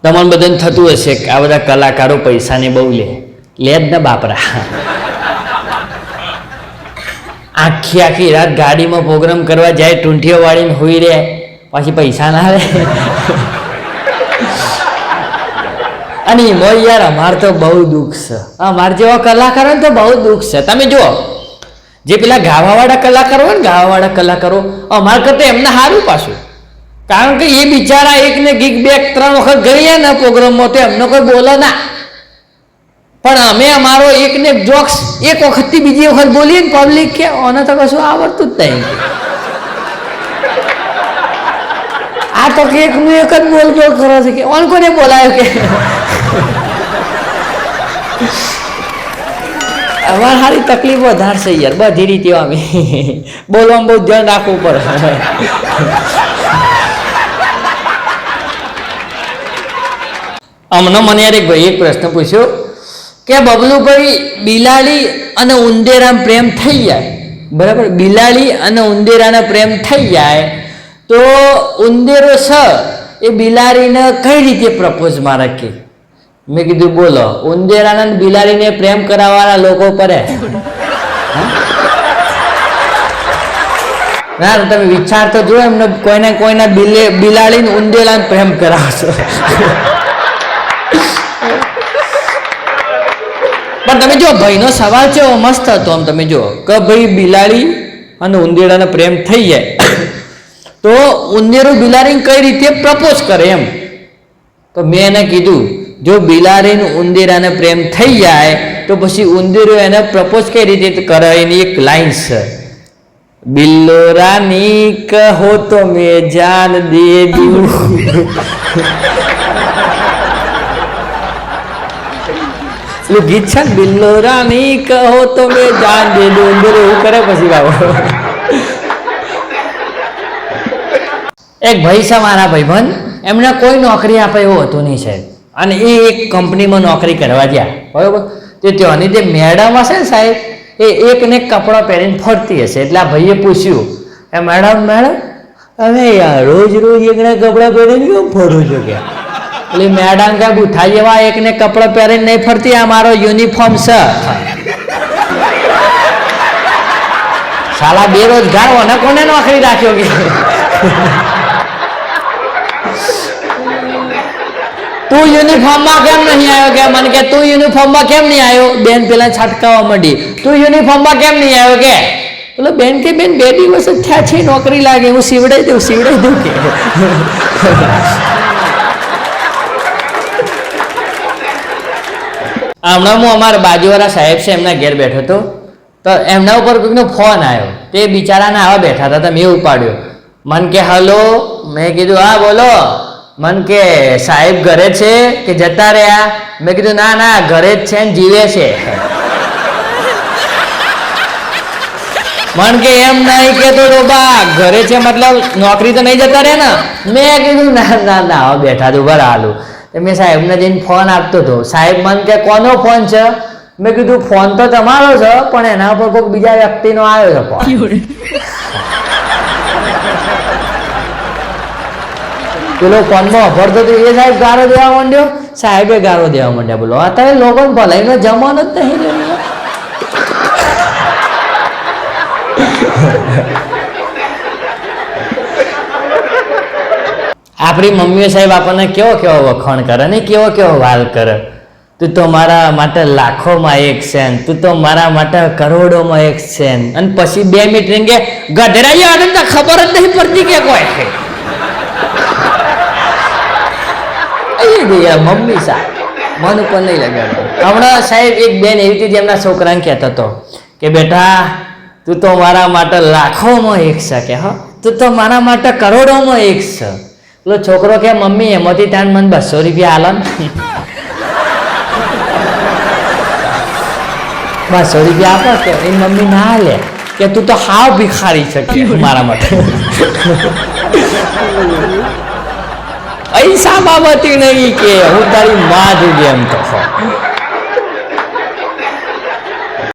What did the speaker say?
તમને બધાને થતું હશે કે આ બધા કલાકારો પૈસાને બહુ લે જ ને બાપરા. આખી આખી રાત ગાડીમાં પ્રોગ્રામ કરવા જાય, ટૂંઠીઓ વાળીને હોઈ રહે, પછી પૈસા ના લે. અને એમાં યાર અમારે તો બહુ દુઃખ છે, અમારે જેવા કલાકારોને તો બહુ દુઃખ છે. તમે જુઓ, જે પેલા ગાવાવાળા કલાકારો હોય ને, ગાવાવાળા કલાકારો અમારે કરતા એમને સારું પાછું, કારણ કે એ બિચારા એકને ગીક 2-3 વખત ગઈએ ને પ્રોગ્રામમાં તો એમને કોઈ બોલે ના. પણ અમે અમારો એકને જોક્સ એક વખતથી બીજી વખત બોલીએ ને પબ્લિક કે ઓને તો કશું આવડતું જ નહીં, આ તો કે એકનું એક જ બોલ કરો છે કે ઓન કોને બોલાયો કે. અમારે સારી તકલીફ વધારે છે યાર બધી રીતે, અમે બોલવામાં બહુ ધ્યાન રાખવું પડે. હમણાં મને યાર એક ભાઈ એક પ્રશ્ન પૂછ્યો કે બબલુભાઈ, બિલાડી અને ઉંદેરાનો પ્રેમ થઈ જાય, બરાબર, બિલાડી અને ઉંદેરાનો પ્રેમ થઈ જાય તો ઉંદેરો છે એ બિલાડીને કઈ રીતે પ્રપોઝ મારે કે. મેં કીધું બોલો, ઉંદેરાને બિલાડીને પ્રેમ કરાવવાના લોકો પડે. ના તમે વિચાર તો જો, એમને કોઈના બિલાડીને ઉંદેરાને પ્રેમ કરાવશો. પણ તમે જો ભાઈનો સવાલ છે મસ્ત હતો. આમ તમે જો કે ભાઈ બિલાડી અને ઉંદેડાનો પ્રેમ થઈ જાય તો ઉંદેરો બિલાડીને કઈ રીતે પ્રપોઝ કરે એમ. તો મેં એને કીધું, જો બિલાડીને ઉંદેરાને પ્રેમ થઈ જાય તો પછી ઉંદેરો એને પ્રપોઝ કઈ રીતે કરે, એની એક લાઈન છે, બિલ્લો રાની કહો તો મેં જાન દે દઉં. પેલું ગીત છે ને, બિલ્લો રાની કહો તો મેં જાન દે દઉં, ઉંદેરો એવું કરે પછી બાબો. એક ભાઈ છે મારા ભાઈબંધ, એમને કોઈ નોકરી આપે એવું હતું નહીં સાહેબ, અને એ એક કંપનીમાં નોકરી કરવા ગયા, બરાબર. તો ત્યાંની જે મેડમ હશે ને સાહેબ, એ એકને કપડાં પહેરીને ફરતી હશે. એટલે આ ભાઈએ પૂછ્યું, એ મેડમ હવે યાર રોજ એકને કપડાં પહેરીને કેમ ફરો છો કે. એટલે મેડમ કે બુઠા જેવા એકને કપડાં પહેરીને નહીં ફરતી, આ મારો યુનિફોર્મ છે. સાલા બેરોજગાર હોને કોને નોકરી રાખ્યો કે. તું યુનિફોર્મમાં કેમ નહીં આવ્યો કે. મને કે તું યુનિફોર્મમાં કેમ નહીં આવ્યો. બેન પેલા છટકાવવા માંડી, તું યુનિફોર્મમાં કેમ નહીં આવ્યો કે. બોલો બેન કે બેન 2 દિવસ જ થયા છે, નોકરી લાગે, હું સીવડાવી દઉં કે. હમણાં હું અમારા બાજુવાળા સાહેબ છે એમના ઘેર બેઠો હતો, તો એમના ઉપર કોઈકનો ફોન આવ્યો, તે બિચારાને આવા બેઠા હતા, મેં ઉપાડ્યો. મન કે હલો. મેં કીધું હા બોલો. મન કે સાહેબ ઘરે છે કે જતા રહ્યા. મેં કીધું ના ઘરે જ છે ને જીવે છે. મન કે એમ નહીં કેતો ડોબા, ઘરે છે મતલબ નોકરી તો નહીં જતા રહ્યા ને. મેં કીધું ના બેઠા તો ઉભા હાલું. મેં સાહેબને જઈને ફોન આપતો હતો. સાહેબ મન કે કોનો ફોન છે. મેં કીધું ફોન તો તમારો છે પણ એના ઉપર કોઈક બીજા વ્યક્તિનો આવ્યો છે ફોન. પેલો ફોનમાં અભરતો હતો એ સાહેબ ગારો દેવા માંડ્યો, સાહેબે ગારો દેવા માંડ્યા. બોલો અત્યારે લોકોને ભલાઈનો જમાનો જ નહીં રહ્યો. આપણી મમ્મીઓ સાહેબ આપણને કેવો વખાણ કરે ને, કેવો વાલ કરે. તું તો મારા માટે લાખોમાં એક છે, તું તો મારા માટે કરોડોમાં એક છે. અને પછી 2 મિનિટ રહીને કે ગધેડા આને તો ખબર જ નહીં પડતી કે કોઈ છે. મમ્મી સાહેબ મન ઉપર નહીં લગાડો. હમણાં સાહેબ એક બેન એવી હતી એમના છોકરાને કહેતો હતો કે બેટા તું તો મારા માટે લાખોમાં એક છે કે, હા તું તો મારા માટે કરોડોમાં એક છે. પેલો છોકરો કે મમ્મી એમાંથી તાન મને 200 રૂપિયા આલો ને. 200 રૂપિયા આપો કે એની મમ્મી ના લે કે તું તો હાવ ભિખારી છે કે મારા માટે. પૈસા બાબતી નહીં કે હું તારી માં જોજે એમ તો.